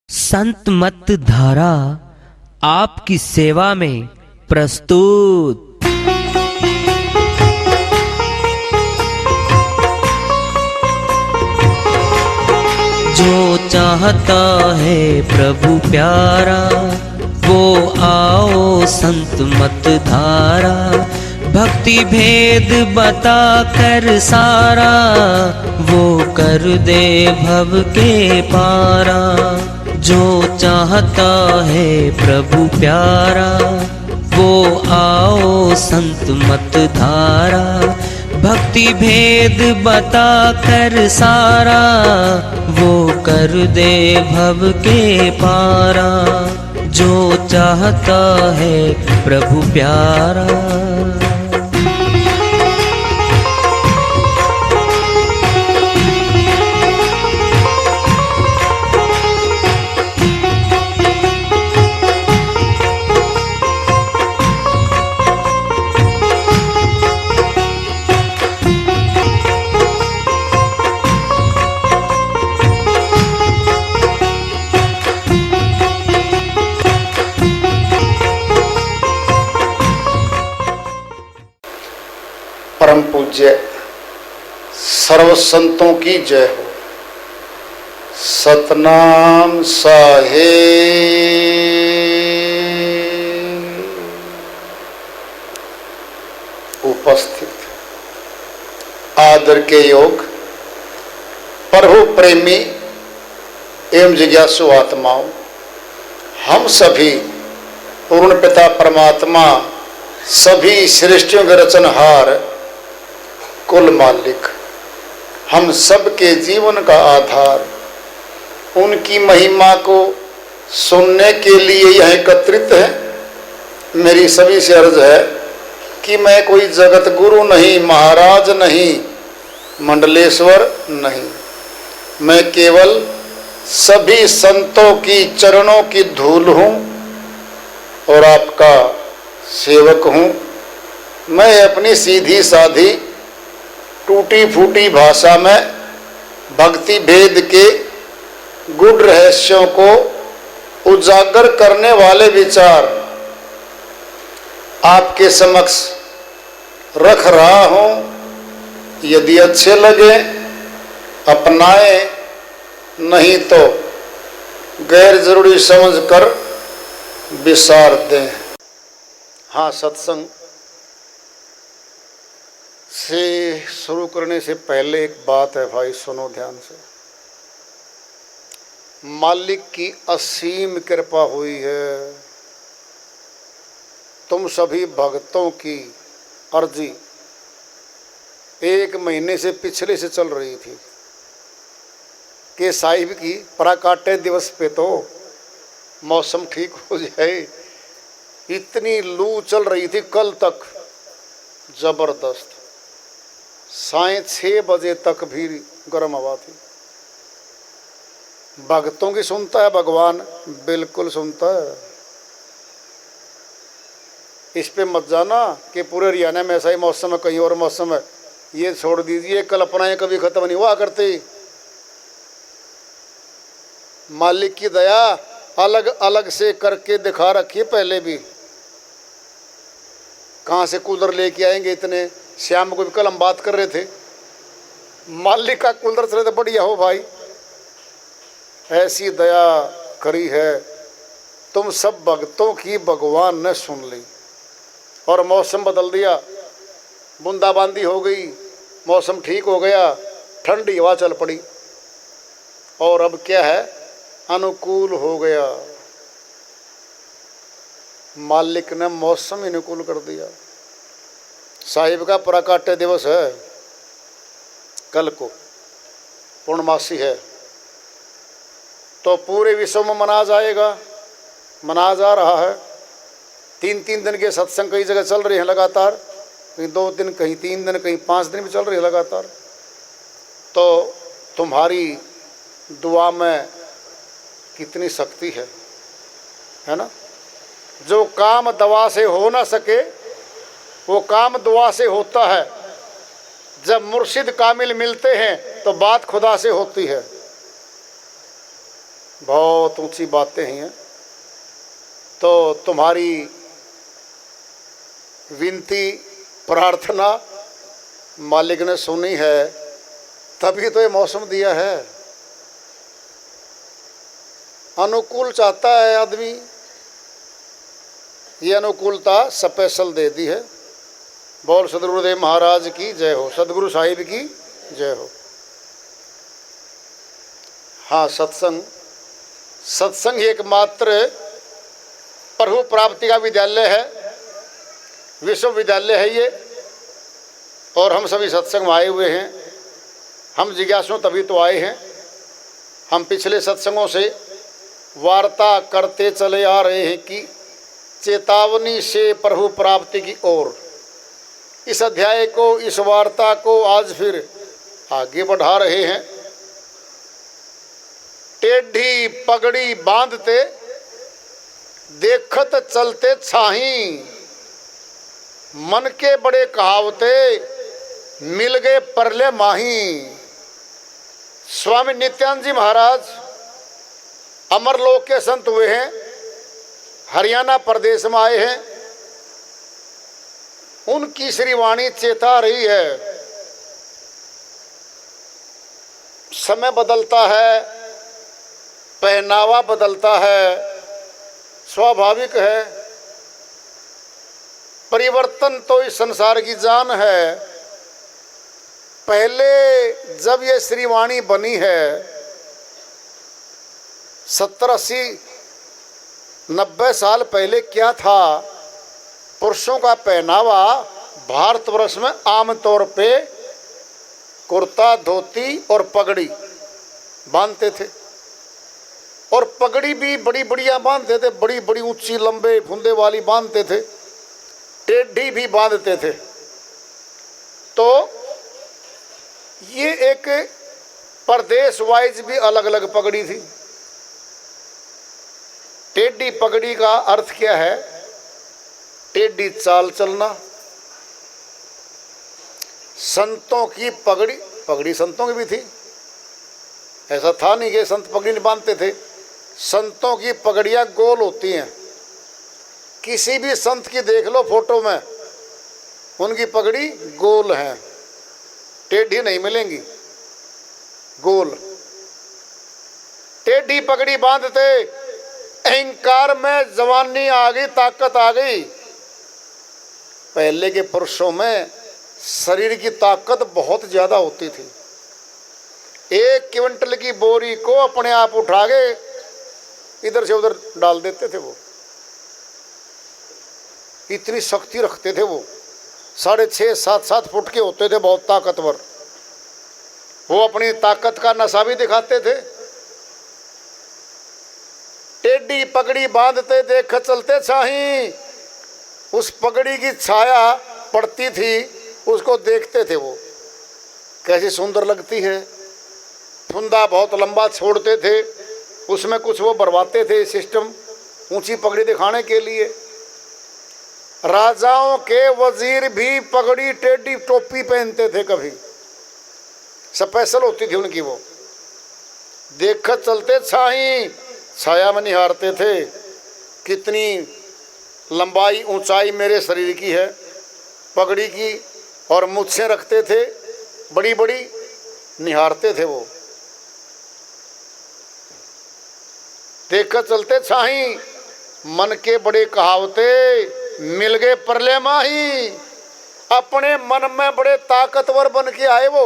संत मत धारा आपकी सेवा में प्रस्तुत। जो चाहता है प्रभु प्यारा वो आओ संत मत धारा। भक्ति भेद बता कर सारा वो कर दे भव के पारा। जो चाहता है प्रभु प्यारा वो आओ संत मत धारा। भक्ति भेद बता कर सारा वो कर दे भव के पारा। जो चाहता है प्रभु प्यारा। परम पूज्य सर्व संतों की जय हो। सतनाम साहेब। उपस्थित आदर के योग प्रभु प्रेमी एवं जिज्ञासु आत्माओं, हम सभी पूर्ण पिता परमात्मा सभी सृष्टियों के रचनहार कुल मालिक, हम सब के जीवन का आधार, उनकी महिमा को सुनने के लिए यह एकत्रित है। मेरी सभी से अर्ज है कि मैं कोई जगत गुरु नहीं, महाराज नहीं, मंडलेश्वर नहीं, मैं केवल सभी संतों की चरणों की धूल हूँ और आपका सेवक हूँ। मैं अपनी सीधी साधी टूटी फूटी भाषा में भक्ति भेद के गूढ़ रहस्यों को उजागर करने वाले विचार आपके समक्ष रख रहा हूं। यदि अच्छे लगे अपनाएं, नहीं तो गैर जरूरी समझकर विसार दें। हाँ, सत्संग से शुरू करने से पहले एक बात है भाई, सुनो ध्यान से। मालिक की असीम कृपा हुई है। तुम सभी भक्तों की अर्जी 1 महीने से पिछले से चल रही थी कि साहिब की पराकाटे दिवस पे तो मौसम ठीक हो जाए। इतनी लू चल रही थी कल तक, जबरदस्त। साढ़े 6 बजे तक भी गर्म हवा थी। भक्तों की सुनता है भगवान, बिल्कुल सुनता है। इस पे मत जाना कि पूरे हरियाणा में ऐसा ही मौसम है, कहीं और मौसम है, ये छोड़ दीजिए। कल्पनाएं कभी खत्म नहीं हुआ करती। मालिक की दया अलग अलग से करके दिखा रखी है पहले भी। कहाँ से कूलर लेके आएंगे इतने? श्याम को भी कल हम बात कर रहे थे, मालिक का कूलर चले तो बढ़िया हो भाई। ऐसी दया करी है तुम सब भक्तों की, भगवान ने सुन ली और मौसम बदल दिया। बूंदाबांदी हो गई, मौसम ठीक हो गया, ठंडी हवा चल पड़ी और अब क्या है, अनुकूल हो गया। मालिक ने मौसम अनुकूल कर दिया। साहिब का पराकाटे दिवस है कल को, पूर्णमासी है, तो पूरे विश्व में मना जाएगा, मना जा रहा है। 3-3 दिन के सत्संग कई जगह चल रहे हैं लगातार, कहीं 2 दिन, कहीं 3 दिन, कहीं 5 दिन भी चल रही है लगातार। तो तुम्हारी दुआ में कितनी शक्ति है ना। जो काम दवा से हो ना सके वो काम दुआ से होता है। जब मुर्शिद कामिल मिलते हैं तो बात खुदा से होती है। बहुत ऊंची बातें हैं। तो तुम्हारी विनती प्रार्थना मालिक ने सुनी है, तभी तो ये मौसम दिया है। अनुकूल चाहता है आदमी, ये अनुकूलता स्पेशल दे दी है। बोल सदगुरुदेव महाराज की जय हो, सदगुरु साहिब की जय हो। हाँ, सत्संग एकमात्र प्रभु प्राप्ति का विद्यालय है, विश्वविद्यालय है ये। और हम सभी सत्संग में आए हुए हैं। हम जिज्ञासु तभी तो आए हैं। हम पिछले सत्संगों से वार्ता करते चले आ रहे हैं कि चेतावनी से प्रभु प्राप्ति की ओर। इस अध्याय को, इस वार्ता को आज फिर आगे बढ़ा रहे हैं। टेढ़ी पगड़ी बांधते देखत चलते छाही, मन के बड़े कहावते मिल गए परले माही। स्वामी नित्यानंद जी महाराज अमरलोक के संत हुए हैं, हरियाणा प्रदेश में आए हैं। उनकी श्री वाणी चेता रही है। समय बदलता है, पहनावा बदलता है, स्वाभाविक है। परिवर्तन तो इस संसार की जान है। पहले जब ये श्रीवाणी बनी है 70, 80, 90 साल पहले, क्या था? पुरुषों का पहनावा भारतवर्ष में आमतौर पे कुर्ता, धोती और पगड़ी बांधते थे। और पगड़ी भी बड़ी बढ़िया बांधते थे, बड़ी बड़ी ऊंची लंबे फुंदे वाली बांधते थे, टेढ़ी भी बांधते थे। तो ये एक प्रदेश वाइज भी अलग अलग पगड़ी थी। टेढ़ी पगड़ी का अर्थ क्या है? टेढ़ी चाल चलना। संतों की पगड़ी संतों की भी थी। ऐसा था नहीं कि संत पगड़ी नहीं बांधते थे। संतों की पगड़ियाँ गोल होती हैं। किसी भी संत की देख लो फोटो में, उनकी पगड़ी गोल है, टेढ़ी नहीं मिलेंगी, गोल। टेढ़ी पगड़ी बांधते अहंकार में जवानी आ गई, ताकत आ गई। पहले के पुरुषों में शरीर की ताकत बहुत ज्यादा होती थी। 1 क्विंटल की बोरी को अपने आप उठा के इधर से उधर डाल देते थे। वो इतनी शक्ति रखते थे। वो 6.5, 7 फुट के होते थे, बहुत ताकतवर। वो अपनी ताकत का नशा भी दिखाते थे। टेढ़ी पगड़ी बांधते देख चलते छाही। उस पगड़ी की छाया पड़ती थी, उसको देखते थे। वो कैसी सुंदर लगती है। फुंदा बहुत लंबा छोड़ते थे, उसमें कुछ वो भरवाते थे सिस्टम, ऊंची पगड़ी दिखाने के लिए। राजाओं के वजीर भी पगड़ी टेढ़ी टोपी पहनते थे, कभी स्पेशल होती थी उनकी। वो देखकर चलते छाही, छाया में निहारते थे कितनी लंबाई ऊंचाई मेरे शरीर की है पगड़ी की। और मुझसे रखते थे बड़ी बड़ी, निहारते थे। वो देखकर चलते छाही, मन के बड़े कहावते मिल गए परले माही। अपने मन में बड़े ताकतवर बन के आए। वो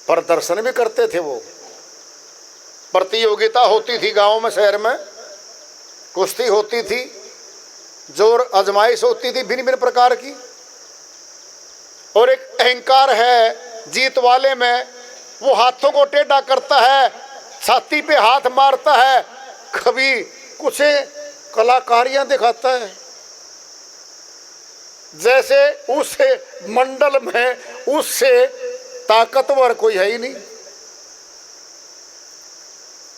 प्रदर्शन भी करते थे। वो प्रतियोगिता होती थी गांव में, शहर में कुश्ती होती थी, जोर आजमाइश होती थी भिन्न भिन्न प्रकार की। और एक अहंकार है जीत वाले में, वो हाथों को टेढ़ा करता है, छाती पे हाथ मारता है, कभी कुछ कलाकारियां दिखाता है। जैसे उस मंडल में उससे ताकतवर कोई है ही नहीं।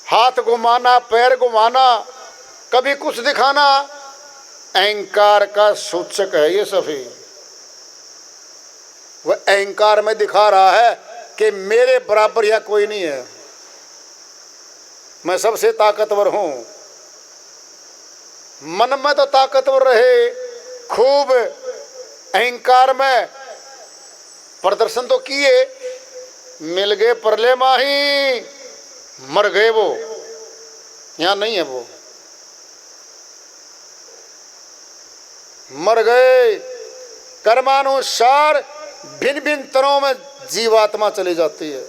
हाथ घुमाना, पैर घुमाना, कभी कुछ दिखाना, अहंकार का सूचक है ये सभी। वह अहंकार में दिखा रहा है कि मेरे बराबर या कोई नहीं है। मैं सबसे ताकतवर हूं। मन में तो ताकतवर रहे, खूब अहंकार में प्रदर्शन तो किए, मिल गए परले माही, मर गए वो, यहां नहीं है वो, मर गए। कर्मानुसार भिन्न भिन्न तरों में जीवात्मा चली जाती है।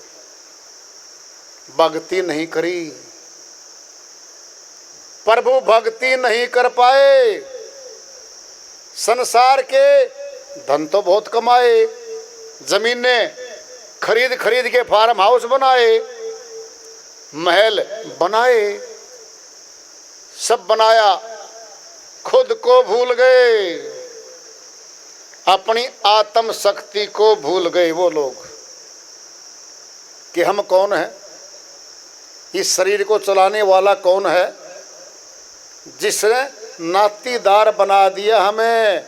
भक्ति नहीं करी, प्रभु भक्ति नहीं कर पाए, संसार के धन तो बहुत कमाए, जमीनें खरीद खरीद के फार्म हाउस बनाए, महल बनाए, सब बनाया, खुद को भूल गए, अपनी आत्म शक्ति को भूल गए वो लोग कि हम कौन हैं, इस शरीर को चलाने वाला कौन है, जिसने नातीदार बना दिया हमें,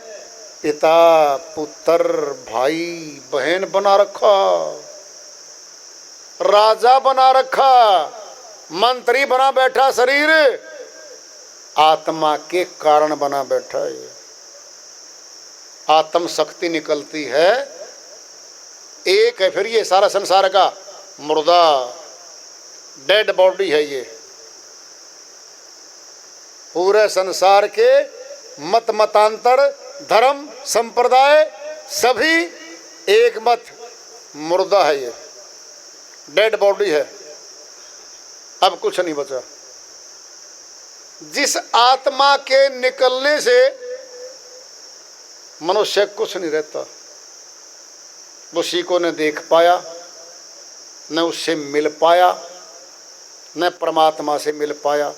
पिता पुत्र भाई बहन बना रखा, राजा बना रखा, मंत्री बना बैठा, शरीर आत्मा के कारण बना बैठा है। आत्म शक्ति निकलती है, एक है फिर ये सारा संसार का मुर्दा, डेड बॉडी है ये। पूरे संसार के मत मतांतर धर्म संप्रदाय सभी एक मत, मुर्दा है ये, डेड बॉडी है, अब कुछ नहीं बचा। जिस आत्मा के निकलने से मनुष्य कुछ नहीं रहता, उसी को न देख पाया, न उससे मिल पाया, न परमात्मा से मिल पाया।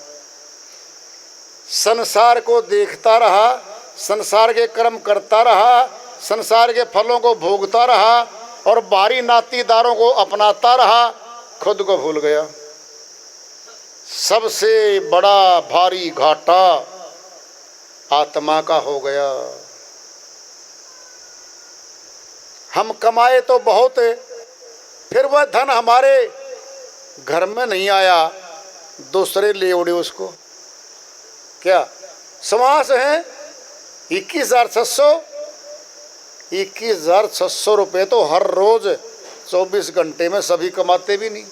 संसार को देखता रहा, संसार के कर्म करता रहा, संसार के फलों को भोगता रहा और बाहरी नातीदारों को अपनाता रहा, खुद को भूल गया। सबसे बड़ा भारी घाटा आत्मा का हो गया। हम कमाए तो बहुत, फिर वह धन हमारे घर में नहीं आया, दूसरे ले उड़े उसको। क्या समास है 21,600 रुपये तो हर रोज 24 घंटे में सभी कमाते भी नहीं।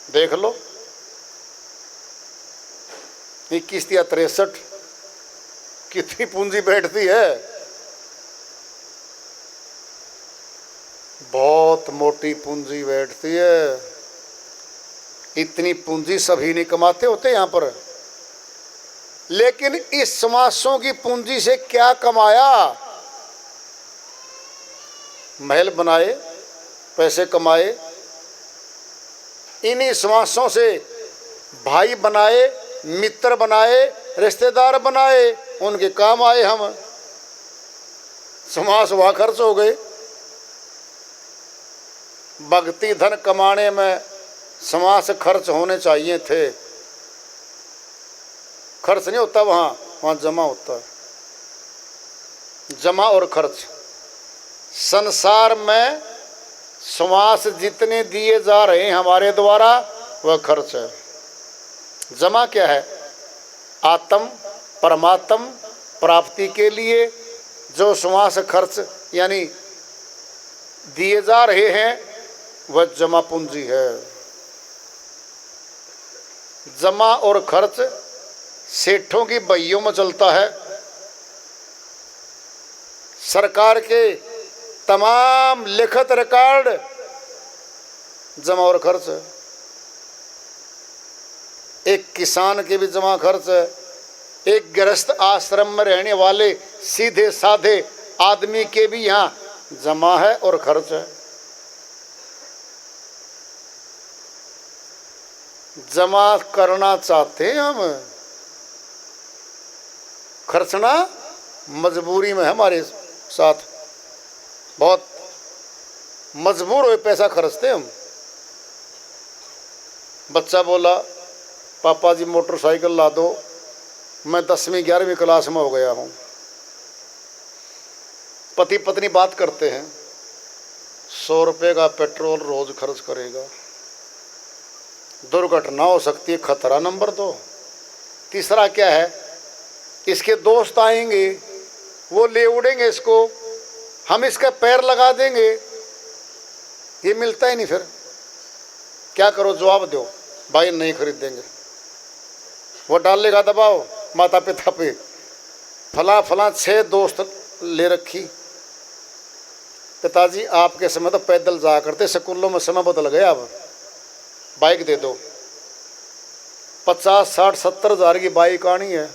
देख लो 21 या 63 कितनी पूंजी बैठती है, बहुत मोटी पूंजी बैठती है। इतनी पूंजी सभी नहीं कमाते होते यहाँ पर, लेकिन इस समासों की पूंजी से क्या कमाया? महल बनाए, पैसे कमाए, इन्हीं समासों से भाई बनाए, मित्र बनाए, रिश्तेदार बनाए, उनके काम आए हम। समास वहाँ खर्च हो गए। भक्ति धन कमाने में समास खर्च होने चाहिए थे, खर्च नहीं होता वहाँ, वहाँ जमा होता है, जमा और खर्च। संसार में समास जितने दिए जा रहे हैं हमारे द्वारा वह खर्च है। जमा क्या है? आत्म परमात्म प्राप्ति के लिए जो समास खर्च यानी दिए जा रहे हैं वह जमा पूंजी है। जमा और खर्च सेठों की बहियों में चलता है। सरकार के तमाम लिखित रिकॉर्ड जमा और खर्च है। एक किसान के भी जमा खर्च है, एक गृहस्थ आश्रम में रहने वाले सीधे साधे आदमी के भी यहाँ जमा है और खर्च है। जमा करना चाहते हैं हम, खर्चना मजबूरी में है। हमारे साथ बहुत मजबूर हुए पैसा खर्चते हम। बच्चा बोला पापा जी मोटरसाइकिल ला दो, मैं 10वीं 11वीं क्लास में हो गया हूँ। पति पत्नी बात करते हैं, 100 रुपये का पेट्रोल रोज खर्च करेगा, दुर्घटना हो सकती है, खतरा नंबर 2। तीसरा क्या है, इसके दोस्त आएंगे, वो ले उड़ेंगे इसको, हम इसका पैर लगा देंगे, ये मिलता ही नहीं। फिर क्या करो, जवाब दो, भाई नहीं खरीदेंगे। वो डालेगा दबाव माता पिता पे, फला फला 6 दोस्त ले रखी, पिताजी आपके समय तो पैदल जाया करते, स्कूलों में समय बदल गया, अब बाइक दे दो। 50, 60, 70 हज़ार की बाइक आनी है।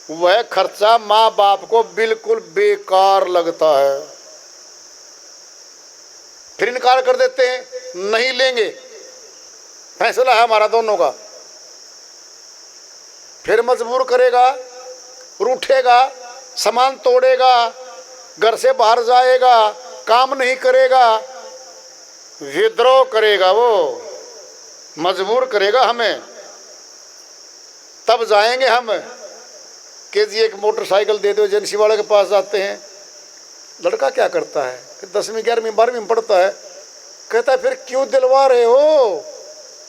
वह खर्चा माँ बाप को बिल्कुल बेकार लगता है, फिर इनकार कर देते हैं, नहीं लेंगे, फैसला है हमारा दोनों का। फिर मजबूर करेगा, रूठेगा, सामान तोड़ेगा, घर से बाहर जाएगा, काम नहीं करेगा, विद्रोह करेगा, वो मजबूर करेगा हमें। तब जाएंगे हम कि जी एक मोटरसाइकिल दे दो, एजेंसी वाले के पास जाते हैं। लड़का क्या करता है कि 10वीं 11वीं 12वीं में पढ़ता है, कहता है फिर क्यों दिलवा रहे हो?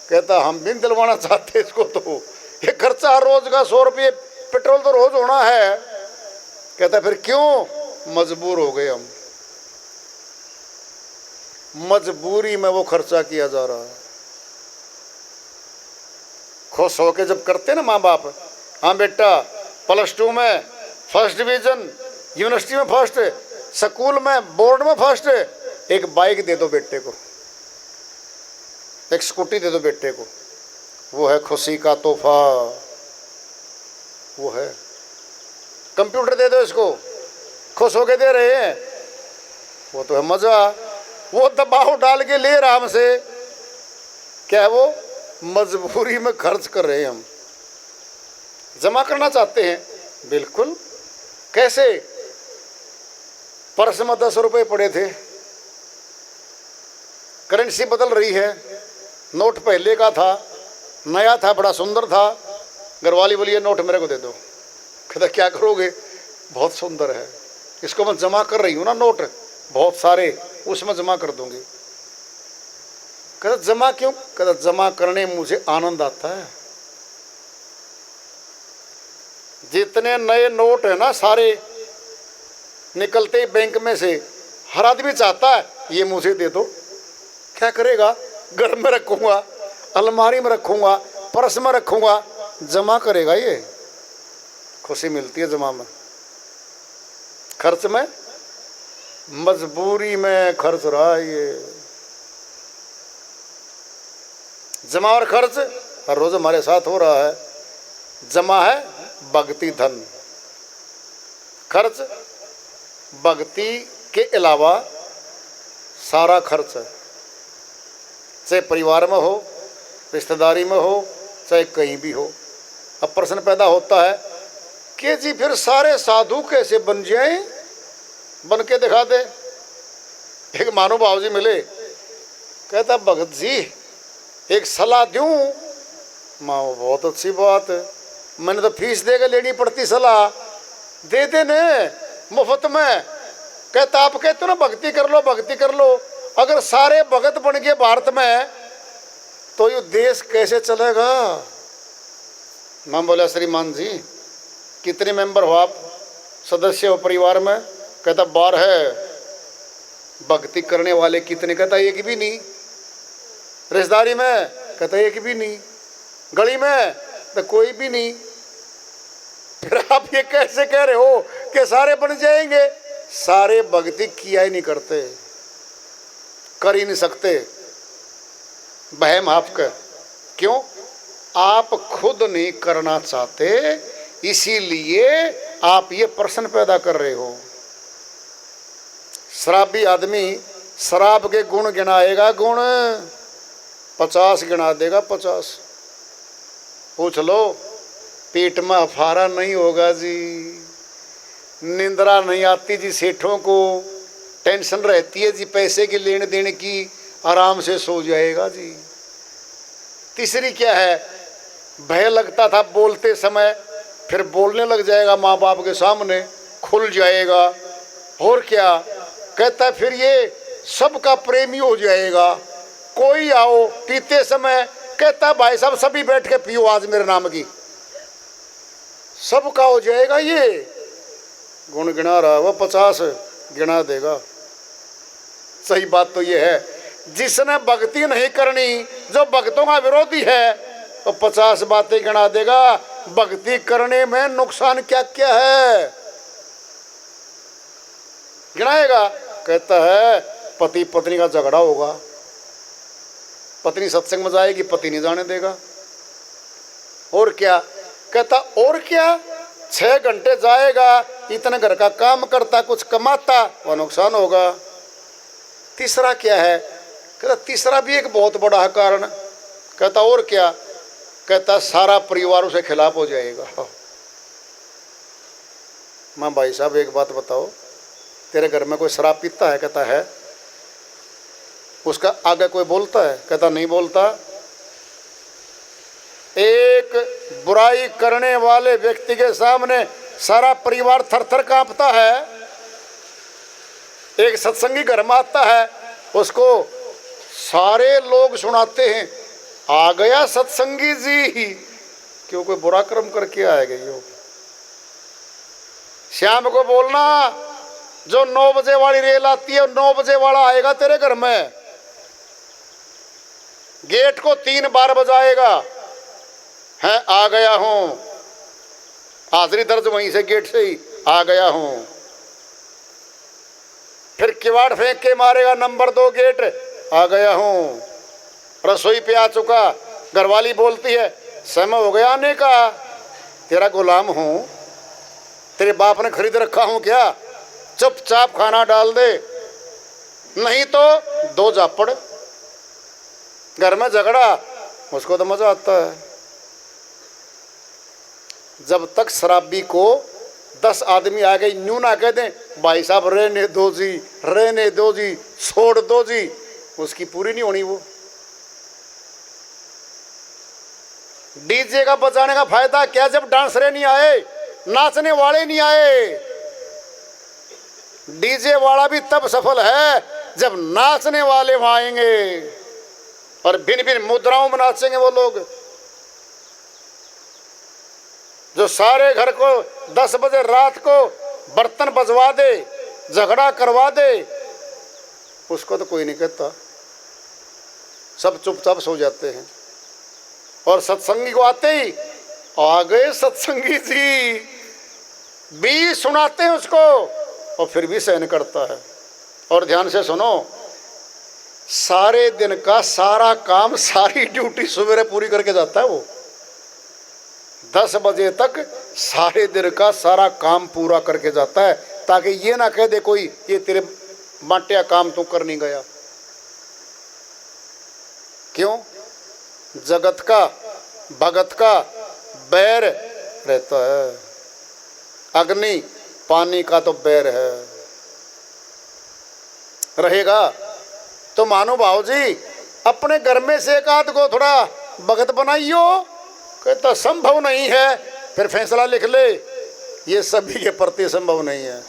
कहता हम भी दिलवाना चाहते इसको, तो ये खर्चा हर रोज का 100 रुपये पेट्रोल तो रोज होना है। कहता फिर क्यों? मजबूर हो गए हम, मजबूरी में वो खर्चा किया जा रहा है। खुश होके जब करते ना माँ बाप, हाँ बेटा +2 में फर्स्ट डिवीजन, यूनिवर्सिटी में फर्स्ट, स्कूल में बोर्ड में फर्स्ट, एक बाइक दे दो बेटे को, एक स्कूटी दे दो बेटे को, वो है खुशी का तोहफा। वो है कंप्यूटर दे दो इसको, खुश होके दे रहे हैं, वो तो है मजा। वो दबाव डाल के ले रहा हमसे, क्या है वो? मजबूरी में खर्च कर रहे हैं हम। जमा करना चाहते हैं, बिल्कुल। कैसे? पर्स में 10 रुपए पड़े थे, करेंसी बदल रही है, नोट पहले का था, नया था, बड़ा सुंदर था, घरवाली बोली ये नोट मेरे को दे दो। कहता क्या करोगे? बहुत सुंदर है, इसको मैं जमा कर रही हूँ ना, नोट बहुत सारे, उसमें जमा कर दूंगी। कहता जमा क्यों? कहता जमा करने में मुझे आनंद आता है। जितने नए नोट है ना, सारे निकलते ही बैंक में से, हर आदमी चाहता है ये मुझे दे दो। क्या करेगा? घर में रखूंगा, अलमारी में रखूंगा, पर्स में रखूंगा, जमा करेगा। ये खुशी मिलती है जमा में। खर्च में, मजबूरी में खर्च रहा है ये। जमा और खर्च हर रोज हमारे साथ हो रहा है। जमा है भक्ति धन, खर्च भक्ति के अलावा सारा खर्च है, चाहे परिवार में हो, रिश्तेदारी में हो, चाहे कहीं भी हो। अब प्रश्न पैदा होता है कि जी फिर सारे साधु कैसे बन जाएं? बन के दिखा दे। एक महानुभाव जी मिले, कहता भगत जी एक सलाह दूं? माँ बहुत अच्छी बात है, मैंने तो फीस देकर लेनी पड़ती सलाह, दे देने मुफ्त में। कहता आप कहते हो ना भक्ति कर लो, भक्ति कर लो। अगर सारे भगत बन गए भारत में तो ये देश कैसे चलेगा? मैं बोला श्रीमान जी कितने मेंबर हो आप, सदस्य हो परिवार में? कहता 12 है। भक्ति करने वाले कितने? कहता एक भी नहीं। रिश्तेदारी में? कहता एक भी नहीं। गली में? तो कोई भी नहीं। फिर आप ये कैसे कह रहे हो कि सारे बन जाएंगे? सारे भक्ति किया ही नहीं करते, कर ही नहीं सकते। बहम आपका। क्यों? आप खुद नहीं करना चाहते, इसीलिए आप ये प्रश्न पैदा कर रहे हो। शराबी आदमी शराब के गुण गिनाएगा, गुण 50 गिना देगा, 50। पूछ लो, पेट में अफारा नहीं होगा जी, निंद्रा नहीं आती जी, सेठों को टेंशन रहती है जी पैसे के लेने देने की, आराम से सो जाएगा जी। तीसरी क्या है? भय लगता था बोलते समय, फिर बोलने लग जाएगा माँ बाप के सामने, खुल जाएगा। और क्या कहता है? फिर ये सबका प्रेमी हो जाएगा, कोई आओ पीते समय कहता भाई साहब सभी बैठ के पियो आज मेरे नाम की, सबका हो जाएगा। ये गुण गिना रहा वो 50 गिना देगा। सही बात तो ये है, जिसने भक्ति नहीं करनी, जो भक्तों का विरोधी है, तो 50 बातें गिना देगा। भक्ति करने में नुकसान क्या क्या है गिनाएगा। कहता है पति पत्नी का झगड़ा होगा, पत्नी सत्संग में जाएगी, पति नहीं जाने देगा। और क्या कहता, और क्या 6 घंटे जाएगा, इतने घर का काम करता, कुछ कमाता, वह नुकसान होगा। तीसरा क्या है, कहता तीसरा भी एक बहुत बड़ा कारण। कहता और क्या, कहता सारा परिवार उसे खिलाफ हो जाएगा। मां भाई साहब एक बात बताओ, तेरे घर में कोई शराब पीता है? कहता है। उसका आगे कोई बोलता है? कहता नहीं बोलता। एक बुराई करने वाले व्यक्ति के सामने सारा परिवार थर-थर कांपता है। एक सत्संगी घर में आता है, उसको सारे लोग सुनाते हैं, आ गया सत्संगी जी, क्यों कोई बुरा कर्म करके आएगा। यो शाम को बोलना, जो 9 बजे वाली रेल आती है 9 बजे वाला आएगा तेरे घर में, गेट को 3 बार बजाएगा, है आ गया हूं, हाजिरी दर्ज वहीं से गेट से ही आ गया हूं। फिर किवाड़ फेंक के मारेगा, नंबर 2 गेट, आ गया हूं। रसोई पे आ चुका, घरवाली बोलती है समय हो गया आने का, तेरा गुलाम हूं, तेरे बाप ने खरीद रखा हूं क्या, चुपचाप खाना डाल दे, नहीं तो 2 झापड़। घर में झगड़ा, उसको तो मजा आता है। जब तक शराबी को 10 आदमी आ गए न्यू ना कह दें भाई साहब रहने दो जी, रहने दो जी, छोड़ दो जी, उसकी पूरी नहीं होनी। वो डीजे का बजाने का फायदा क्या, जब डांसरे नहीं आए, नाचने वाले नहीं आए। डीजे वाला भी तब सफल है जब नाचने वाले वहां आएंगे और भिन्न भिन्न मुद्राओं में नाचेंगे वो लोग। जो सारे घर को 10 बजे रात को बर्तन बजवा दे, झगड़ा करवा दे, उसको तो कोई नहीं कहता, सब चुपचाप सो जाते हैं। और सत्संगी को आते ही आ गए सत्संगी जी, भी सुनाते हैं उसको, और फिर भी सहन करता है। और ध्यान से सुनो, सारे दिन का सारा काम, सारी ड्यूटी सवेरे पूरी करके जाता है वो। 10 बजे तक सारे दिन का सारा काम पूरा करके जाता है, ताकि ये ना कह दे कोई ये तेरे बांटिया काम तू कर नहीं गया। क्यों? जगत का भगत का बैर रहता है, अग्नि पानी का तो बैर है, रहेगा। तो मानो भाव जी अपने घर में से एक आध को थोड़ा भगत बनाइयो। कहता संभव नहीं है। फिर फैसला लिख ले, ये सभी के प्रति संभव नहीं है,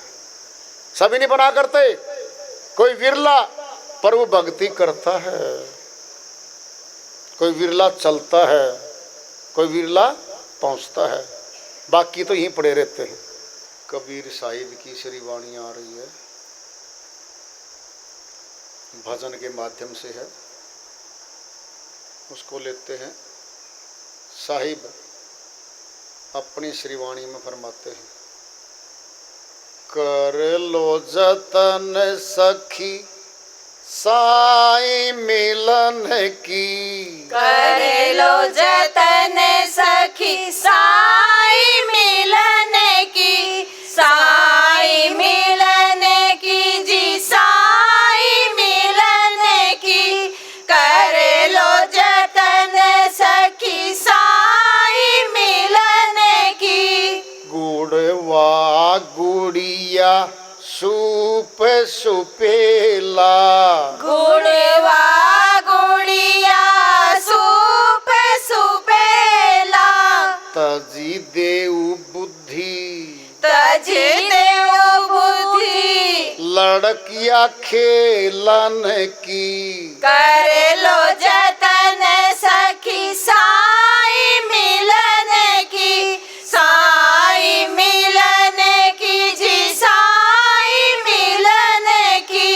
सभी नहीं बना करते, कोई विरला, पर वो भक्ति करता है, कोई विरला चलता है, कोई विरला पहुंचता है, बाकी तो यहीं पड़े रहते हैं। कबीर साहिब की श्री वाणी आ रही है, भजन के माध्यम से है, उसको लेते हैं। साहिब अपनी श्रीवाणी में फरमाते हैं, कर लो जतन सखी साई मिलन की, कर लो जतन सखी साई मिलन की, साई मिलन की जी, साई मिलन की, कर लो जतन सखी साई मिलन की। गुड़वा गुड़िया सूप सुपेला, गुड़वा गुड़िया सूप सुपेला, तजी देव बुद्धि, तजी देव बुद्धि, लड़ लड़कियां खेलन की, कर लो जतन सखी साई मिलन की, साई मिलन की जी साई मिलन की,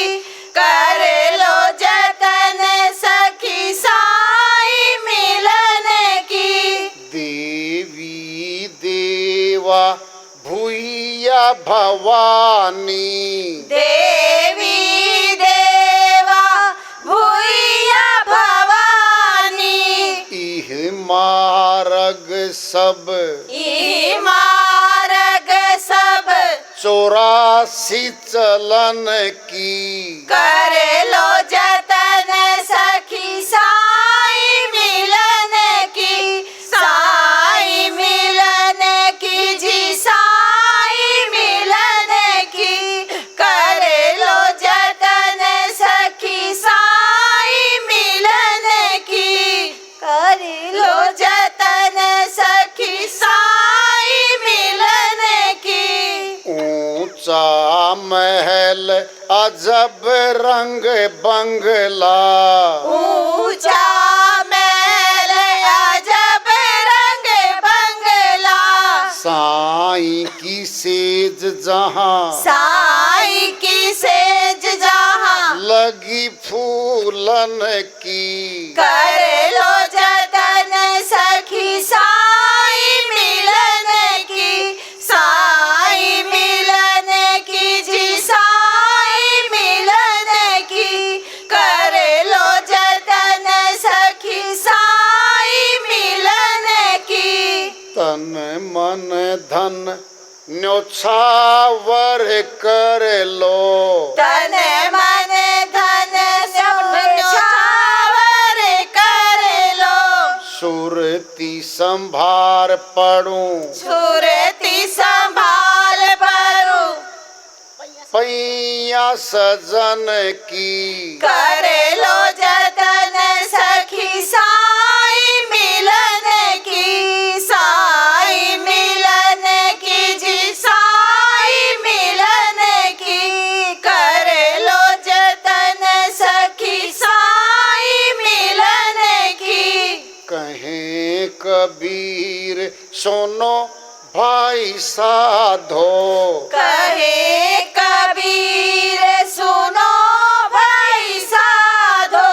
कर लो जतन सखी साई मिलन की। देवी देवा भूया भवानी, देवी देवा भूया भवानी, इह मार्ग सब ई मार्ग सब 84 चलन की, कर लो जतन सखी साई मिलन की, साई मिलन की जी साई मिलन की, कर लो जतन सखी साई मिलन की, कर लो जतन सखी साई मिलन की। ऊंचा महल अजब रंग बंगला, ऊंचा महल अजब रंग बंगला, साईं की सेज जहां साई की सेज जहां, लगी फूलन की, कर लो जतन सखी साई मिलन की, साई मिलन की जी साई मिलन की, कर लो जतन सखी साई मिलन की। तन मन धन न्योछावर कर लो, तन मन धन सब न्योछावर कर लो, सुरती संभार पड़ूं, सुरती संभाल भरू, पैया सजन की, कर लो जतन सखी साई मिलन की, साई मिलन की जी साई मिलन की, कर लो जतन सखी साई मिलन की। कहें कबीर सुनो भाई साधो, कहे कबीर सुनो भाई साधो,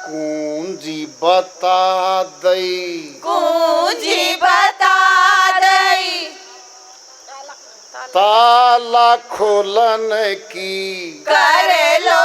कुंजी बता दई, कुंजी बता दई, ताला खोलन की, कर लो